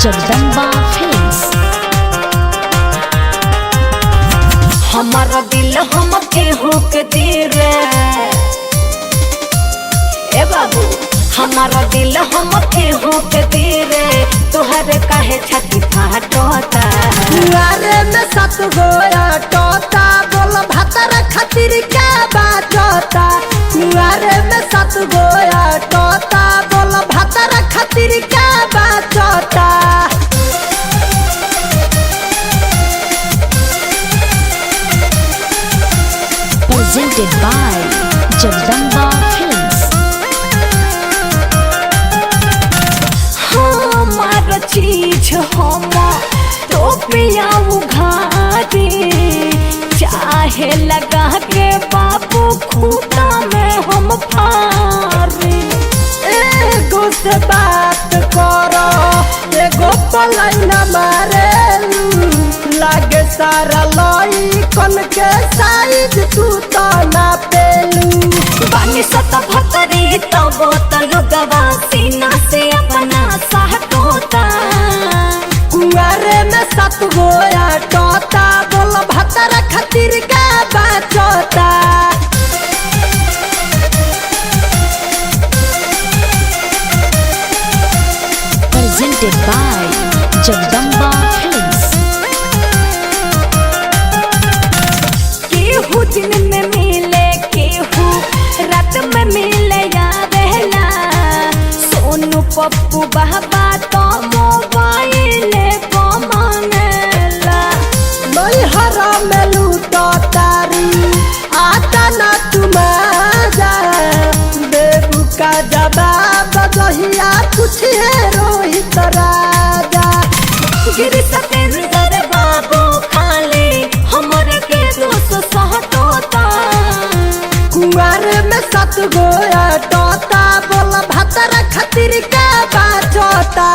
Jagdamba films. हमारा दिल हम केहू के दीरे ए बाबू, हमारा दिल हम केहू के दीरे, तुहरे काहे छाती फाटोता। कुआरे में 7 गोया टोता, बोल भातर खातिर क्या बाटोता। कुआरे में 7 गोया टोता, बोल भातर खातिर क्या बाटोता। Presented by Jagdamba films. हमारा चीज हम तो पिया उघारी, चाहे लगा के बाबू खूटा में हम फारी। एगो से बात करो, एगो पलाई न मारे, लागे सारा लई कन के साइज तू तो ना पेलू। बानी सत भतरी तब तलुगवा सीना से अपना सहटोता। कुआरे में 7 गोया टोता, बोल भातर खातिर का बाचोता। Presented by Jagdamba films. केहू दिन में मिले, केहू रात में मिले यावेला। सोनू पप्पू बाबा तो मोबाइल को मांगेला। नैहरा में लूटो तारी, आता ना तुम्हारा बेबू का जवाब दहिया पूछे रोहित राजा। गिरी सतेंद्र बाबू खाले हमरे के दोस्त सहटोता। कुआरे में 7 गोया टोता, बोल भातर खातिर का बाचोता।